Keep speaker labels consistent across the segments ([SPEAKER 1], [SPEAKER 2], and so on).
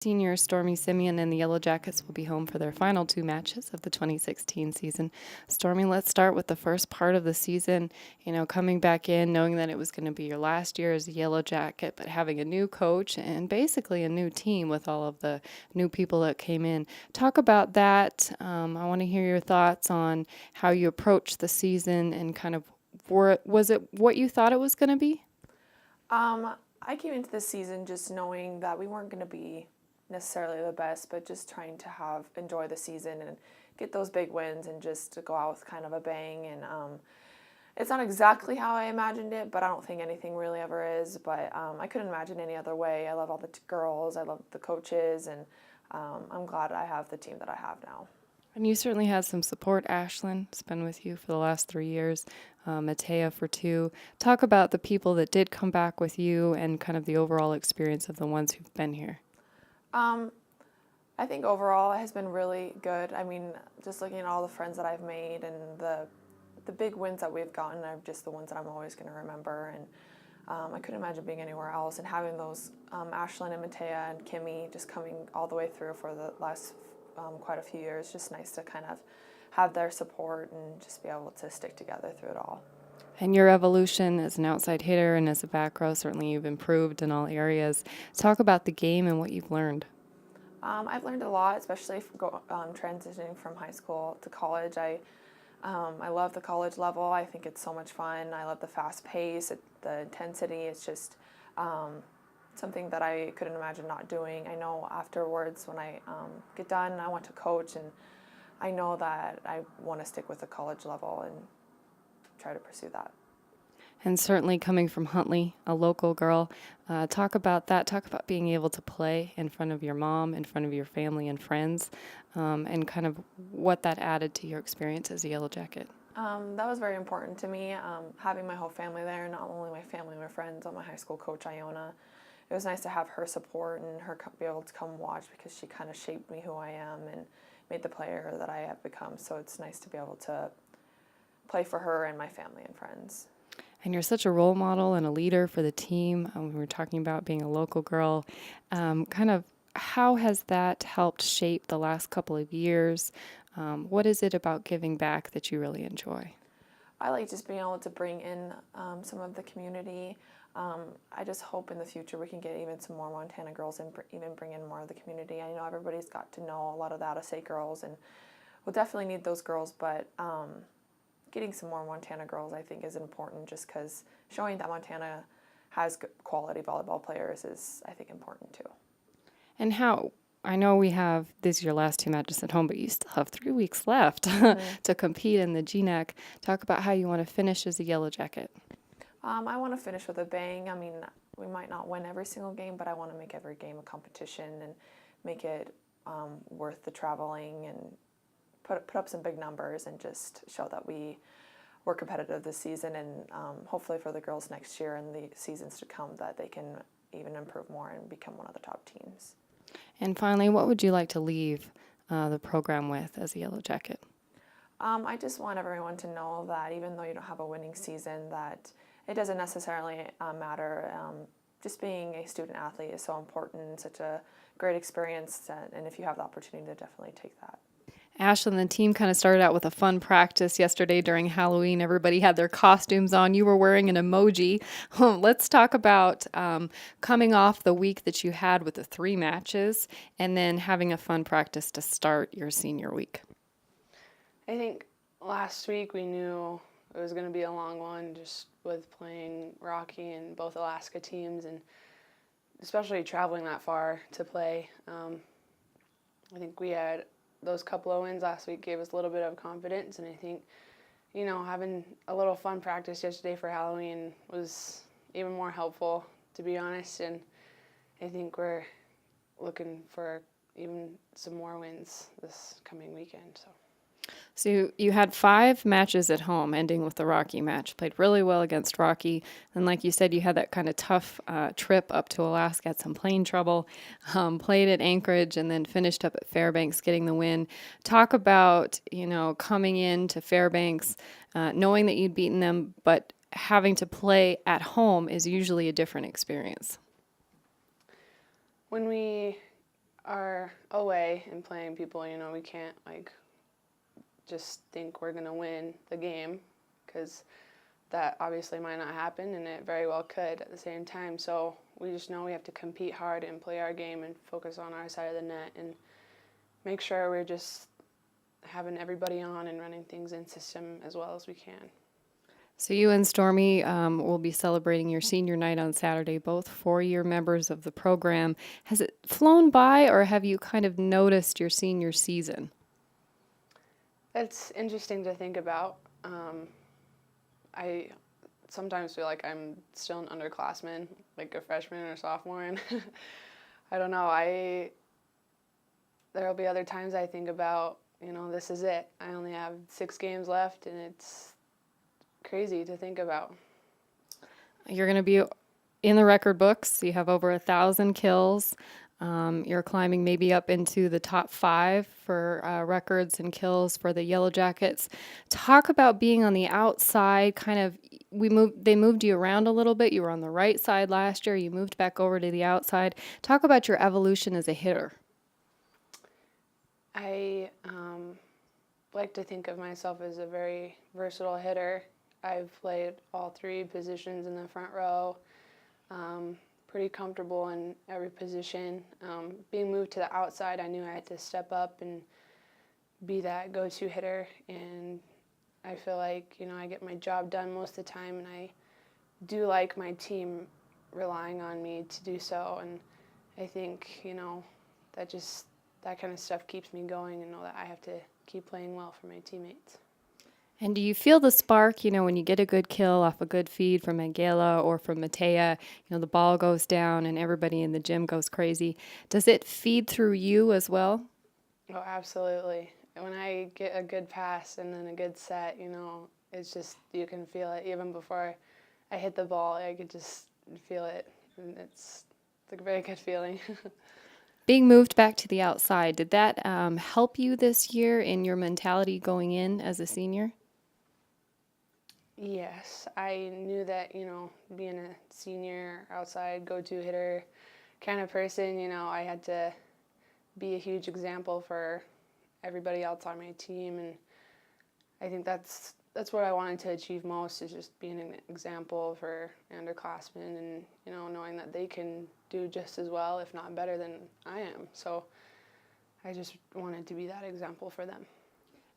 [SPEAKER 1] Senior Stormy Siemion and the Yellow Jackets will be home for their final two matches of the 2016 season. Stormy, let's start with the first part of the season. Coming back in, knowing that it was going to be your last year as a Yellow Jacket, but having a new coach and basically a new team with all of the new people that came in. Talk about that. I want to hear your thoughts on how you approached the season and kind of was it what you thought it was going to be?
[SPEAKER 2] I came into this season just knowing that we weren't going to be necessarily the best, but just trying to enjoy the season and get those big wins and just to go out with kind of a bang. And it's not exactly how I imagined it, but I don't think anything really ever is. But I couldn't imagine any other way. I love all the girls. I love the coaches, and I'm glad I have the team that I have now.
[SPEAKER 1] And you certainly had some support. Ashlynn has been with you for the last 3 years, Matea for 2. Talk about the people that did come back with you and kind of the overall experience of the ones who've been here.
[SPEAKER 2] I think overall it has been really good. I mean, just looking at all the friends that I've made and the big wins that we've gotten are just the ones that I'm always going to remember. And I couldn't imagine being anywhere else. And having those Ashlynn and Matea and Kimmy just coming all the way through for the last quite a few years, just nice to kind of have their support and just be able to stick together through it all.
[SPEAKER 1] And your evolution as an outside hitter and as a back row, certainly you've improved in all areas. Talk about the game and what you've learned.
[SPEAKER 2] I've learned a lot, especially transitioning from high school to college. I love the college level. I think it's so much fun. I love the fast pace, the intensity. It's just something that I couldn't imagine not doing. I know afterwards when I get done, I want to coach, and I know that I want to stick with the college level and try to pursue that.
[SPEAKER 1] And certainly coming from Huntley, a local girl, talk about that. Talk about being able to play in front of your mom, in front of your family and friends, and kind of what that added to your experience as a Yellow Jacket.
[SPEAKER 2] That was very important to me, having my whole family there, not only my family, my friends, my high school coach, Iona. It was nice to have her support and her be able to come watch because she kind of shaped me who I am and made the player that I have become. So it's nice to be able to play for her and my family and friends.
[SPEAKER 1] And you're such a role model and a leader for the team. We were talking about being a local girl. Kind of how has that helped shape the last couple of years? What is it about giving back that you really enjoy?
[SPEAKER 2] I like just being able to bring in some of the community. I just hope in the future we can get even some more Montana girls and even bring in more of the community. I know everybody's got to know a lot of the out-of-state girls, and we'll definitely need those girls, but getting some more Montana girls I think is important just because showing that Montana has good quality volleyball players is, I think, important too.
[SPEAKER 1] And how, I know we have, this is your last 2 matches at home, but you still have 3 weeks left to compete in the GNAC. Talk about how you want to finish as a Yellow Jacket.
[SPEAKER 2] I want to finish with a bang. I mean, we might not win every single game, but I want to make every game a competition and make it worth the traveling and put up some big numbers and just show that we're competitive this season, and hopefully for the girls next year and the seasons to come that they can even improve more and become one of the top teams.
[SPEAKER 1] And finally, what would you like to leave the program with as a Yellow Jacket?
[SPEAKER 2] I just want everyone to know that even though you don't have a winning season, that it doesn't necessarily matter. Just being a student athlete is so important, such a great experience, and if you have the opportunity to definitely take that.
[SPEAKER 1] Ashlynn and the team kind of started out with a fun practice yesterday during Halloween. Everybody had their costumes on. You were wearing an emoji. Let's talk about coming off the week that you had with the 3 matches and then having a fun practice to start your senior week.
[SPEAKER 3] I think last week we knew it was going to be a long one just with playing Rocky and both Alaska teams, and especially traveling that far to play. I think we had those couple of wins last week gave us a little bit of confidence, and I think, having a little fun practice yesterday for Halloween was even more helpful, to be honest, and I think we're looking for even some more wins this coming weekend.
[SPEAKER 1] So you had 5 matches at home, ending with the Rocky match. Played really well against Rocky. And like you said, you had that kind of tough trip up to Alaska, had some plane trouble, played at Anchorage, and then finished up at Fairbanks getting the win. Talk about, coming into Fairbanks, knowing that you'd beaten them, but having to play at home is usually a different experience.
[SPEAKER 3] When we are away and playing people, we can't just think we're going to win the game, because that obviously might not happen, and it very well could at the same time. So we just know we have to compete hard and play our game and focus on our side of the net and make sure we're just having everybody on and running things in system as well as we can.
[SPEAKER 1] So you and Stormy will be celebrating your senior night on Saturday, both four-year members of the program. Has it flown by, or have you kind of noticed your senior season?
[SPEAKER 3] It's interesting to think about. I sometimes feel like I'm still an underclassman, like a freshman or sophomore, and I don't know. There'll be other times I think about, this is it. I only have 6 games left, and it's crazy to think about.
[SPEAKER 1] You're going to be in the record books. You have over 1,000 kills. You're climbing maybe up into the top 5 for records and kills for the Yellow Jackets. Talk about being on the outside. They moved you around a little bit. You were on the right side last year. You moved back over to the outside. Talk about your evolution as a hitter.
[SPEAKER 3] I like to think of myself as a very versatile hitter. I've played all 3 positions in the front row. Pretty comfortable in every position. Being moved to the outside, I knew I had to step up and be that go-to hitter, and I feel like, I get my job done most of the time, and I do like my team relying on me to do so, and I think, that kind of stuff keeps me going, and know that I have to keep playing well for my teammates.
[SPEAKER 1] And do you feel the spark, when you get a good kill off a good feed from Angela or from Matea, the ball goes down and everybody in the gym goes crazy. Does it feed through you as well?
[SPEAKER 3] Oh, absolutely. When I get a good pass and then a good set, it's just, you can feel it. Even before I hit the ball, I could just feel it. And it's a very good feeling.
[SPEAKER 1] Being moved back to the outside, did that help you this year in your mentality going in as a senior?
[SPEAKER 3] Yes, I knew that, being a senior, outside, go-to hitter kind of person, I had to be a huge example for everybody else on my team, and I think that's what I wanted to achieve most, is just being an example for underclassmen and, knowing that they can do just as well, if not better than I am. So I just wanted to be that example for them.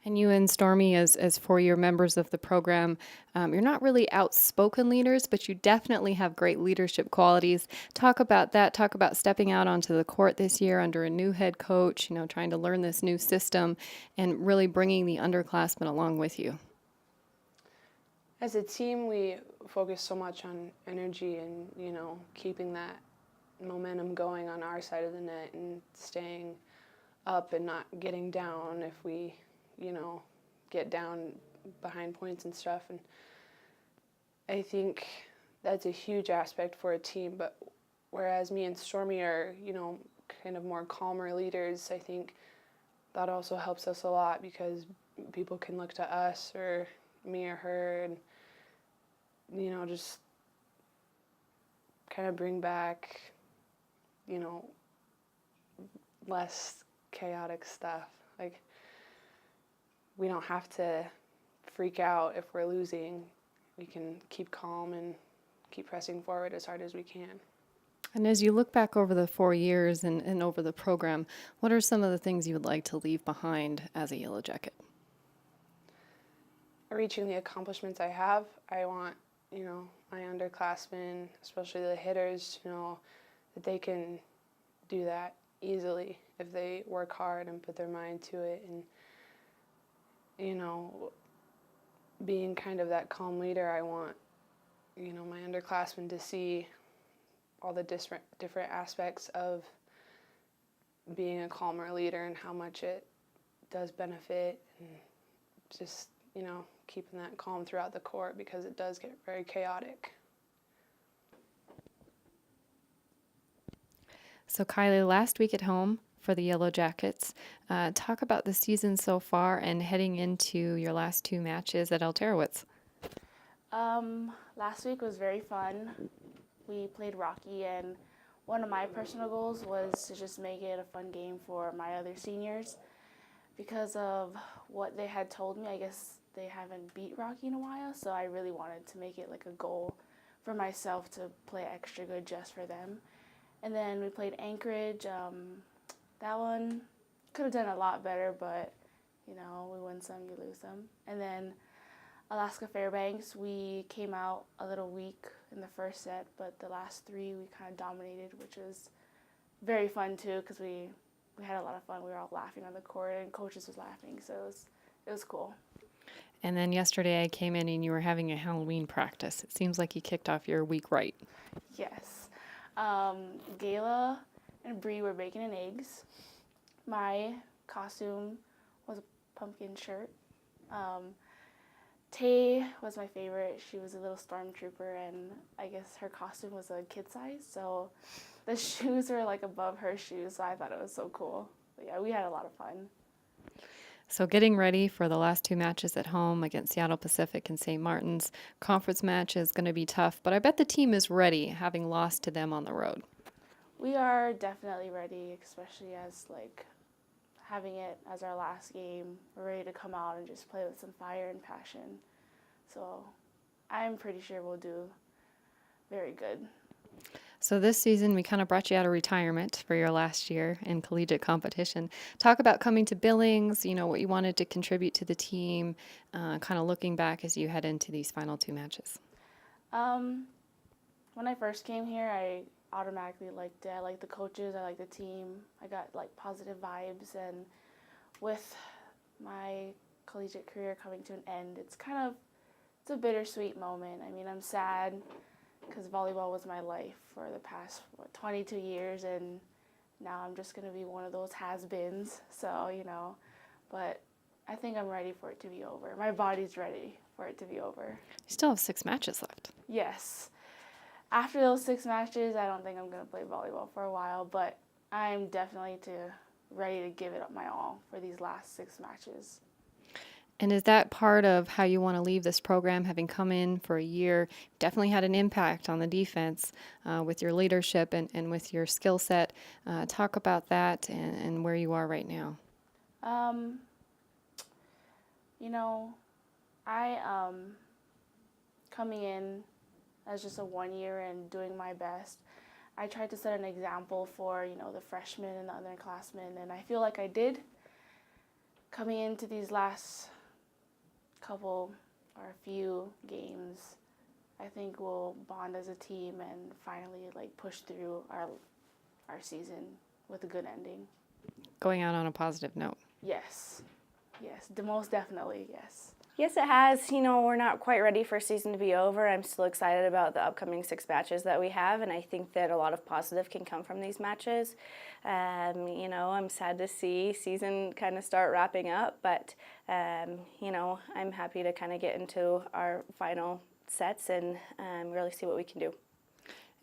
[SPEAKER 1] And you and Stormy, as 4-year members of the program, you're not really outspoken leaders, but you definitely have great leadership qualities. Talk about that. Talk about stepping out onto the court this year under a new head coach, trying to learn this new system and really bringing the underclassmen along with you.
[SPEAKER 3] As a team, we focus so much on energy and, keeping that momentum going on our side of the net and staying up and not getting down if we get down behind points and stuff. And I think that's a huge aspect for a team. But whereas me and Stormy are, kind of more calmer leaders, I think that also helps us a lot, because people can look to us or me or her and, just kind of bring back, less chaotic stuff. Like, we don't have to freak out if we're losing. We can keep calm and keep pressing forward as hard as we can.
[SPEAKER 1] And as you look back over the 4 years and over the program, what are some of the things you would like to leave behind as a Yellow Jacket?
[SPEAKER 3] Reaching the accomplishments I have, I want, my underclassmen, especially the hitters, to know that they can do that easily if they work hard and put their mind to it. And, being kind of that calm leader, I want, my underclassmen to see all the different aspects of being a calmer leader and how much it does benefit, and just, keeping that calm throughout the court, because it does get very chaotic.
[SPEAKER 1] So Kylee, last week at home for the Yellow Jackets, talk about the season so far and heading into your last 2 matches at Alterowitz.
[SPEAKER 4] Last week was very fun. We played Rocky, and one of my personal goals was to just make it a fun game for my other seniors. Because of what they had told me, I guess they haven't beat Rocky in a while, so I really wanted to make it like a goal for myself to play extra good just for them. And then we played Anchorage. That one could have done a lot better, but you know, we win some, you lose some. And then Alaska Fairbanks, we came out a little weak in the first set, but the last three we kind of dominated, which was very fun too, because we had a lot of fun. We were all laughing on the court, and coaches was laughing, so it was cool.
[SPEAKER 1] And then yesterday I came in and you were having a Halloween practice. It seems like you kicked off your week right.
[SPEAKER 4] Yes. Gayla and Bree were bacon and eggs. My costume was a pumpkin shirt. Tay was my favorite. She was a little stormtrooper, and I guess her costume was a kid size, so the shoes were like above her shoes, so I thought it was so cool. But yeah, we had a lot of fun.
[SPEAKER 1] So getting ready for the last two matches at home against Seattle Pacific and St. Martin's. Conference match is going to be tough, but I bet the team is ready, having lost to them on the road.
[SPEAKER 4] We are definitely ready, especially as like having it as our last game. We're ready to come out and just play with some fire and passion. So I'm pretty sure we'll do very good.
[SPEAKER 1] So this season, we kind of brought you out of retirement for your last year in collegiate competition. Talk about coming to Billings, you know, what you wanted to contribute to the team, kind of looking back as you head into these final two matches.
[SPEAKER 4] When I first came here, I automatically liked it. I liked the coaches, I liked the team. I got like positive vibes, and with my collegiate career coming to an end, it's a bittersweet moment. I mean, I'm sad because volleyball was my life for the past 22 years, and now I'm just going to be one of those has-beens. So, you know, but I think I'm ready for it to be over. My body's ready for it to be over.
[SPEAKER 1] You still have 6 matches left.
[SPEAKER 4] Yes. After those 6 matches, I don't think I'm going to play volleyball for a while, but I'm definitely ready to give it up my all for these last 6 matches.
[SPEAKER 1] And is that part of how you want to leave this program, having come in for a year? Definitely had an impact on the defense with your leadership and with your skill set. Talk about that and where you are right now.
[SPEAKER 4] You know, I coming in as just a 1 year and doing my best, I tried to set an example for, you know, the freshmen and the underclassmen, and I feel like I did. Coming into these last couple or a few games, I think we'll bond as a team and finally like push through our season with a good ending.
[SPEAKER 1] Going out on a positive note.
[SPEAKER 4] Yes, most definitely, yes.
[SPEAKER 5] Yes, it has. You know, we're not quite ready for season to be over. I'm still excited about the upcoming 6 matches that we have, and I think that a lot of positive can come from these matches. You know, I'm sad to see season kind of start wrapping up, but, you know, I'm happy to kind of get into our final sets and really see what we can do.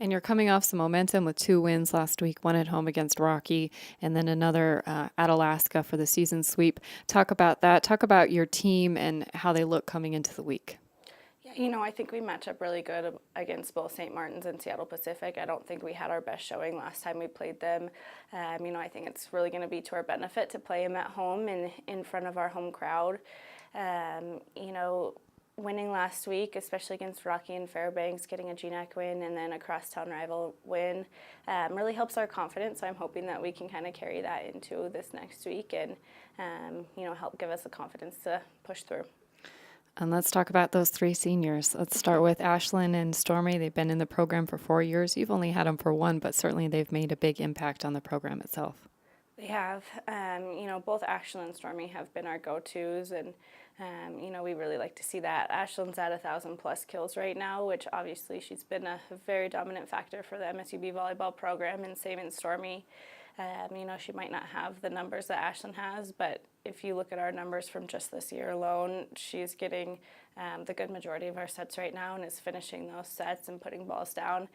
[SPEAKER 1] And you're coming off some momentum with 2 wins last week, one at home against Rocky, and then another at Alaska for the season sweep. Talk about that. Talk about your team and how they look coming into the week.
[SPEAKER 5] Yeah, you know, I think we match up really good against both St. Martin's and Seattle Pacific. I don't think we had our best showing last time we played them. You know, I think it's really going to be to our benefit to play them at home and in front of our home crowd. You know, winning last week, especially against Rocky and Fairbanks, getting a GNAC win and then a crosstown rival win, really helps our confidence. So I'm hoping that we can kind of carry that into this next week and, you know, help give us the confidence to push through.
[SPEAKER 1] And let's talk about those 3 seniors. Let's start with Ashlynn and Stormy. They've been in the program for 4 years. You've only had them for 1, but certainly they've made a big impact on the program itself.
[SPEAKER 5] They have. You know, both Ashlynn and Stormy have been our go-tos, and you know, we really like to see that. Ashlynn's at 1,000+ kills right now, which obviously she's been a very dominant factor for the MSUB volleyball program, and same in Stormy. You know, she might not have the numbers that Ashlynn has, but if you look at our numbers from just this year alone, she's getting the good majority of our sets right now and is finishing those sets and putting balls down,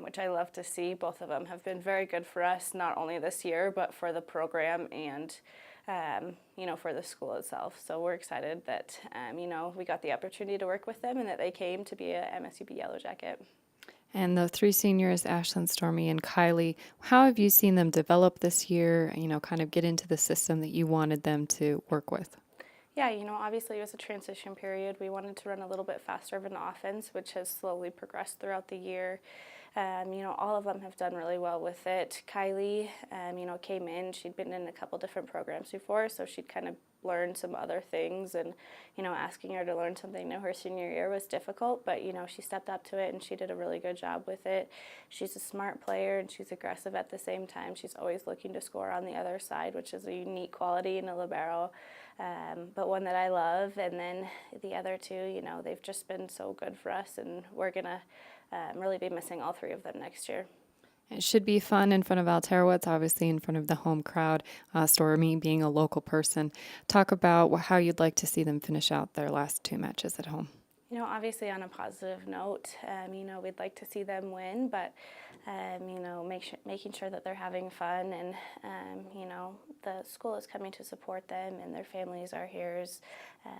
[SPEAKER 5] which I love to see. Both of them have been very good for us, not only this year, but for the program and, you know, for the school itself. So we're excited that, you know, we got the opportunity to work with them and that they came to be a MSUB Yellow Jacket.
[SPEAKER 1] And the three seniors, Ashlynn, Stormy, and Kylee, how have you seen them develop this year, kind of get into the system that you wanted them to work with?
[SPEAKER 5] Yeah, obviously it was a transition period. We wanted to run a little bit faster of an offense, which has slowly progressed throughout the year. All of them have done really well with it. Kylee, came in. She'd been in a couple different programs before, so she'd kind of learned some other things. And, asking her to learn something new her senior year was difficult, but, she stepped up to it and she did a really good job with it. She's a smart player and she's aggressive at the same time. She's always looking to score on the other side, which is a unique quality in a libero, but one that I love. And then the other two, they've just been so good for us, and we're going to really be missing all three of them next year.
[SPEAKER 1] It should be fun in front of Alterowitz, obviously in front of the home crowd. Stormy being a local person. Talk about how you'd like to see them finish out their last two matches at home.
[SPEAKER 5] Obviously on a positive note, we'd like to see them win, but, making sure that they're having fun, and, the school is coming to support them and their families are here is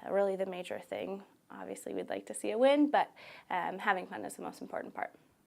[SPEAKER 5] really the major thing. Obviously we'd like to see a win, but having fun is the most important part.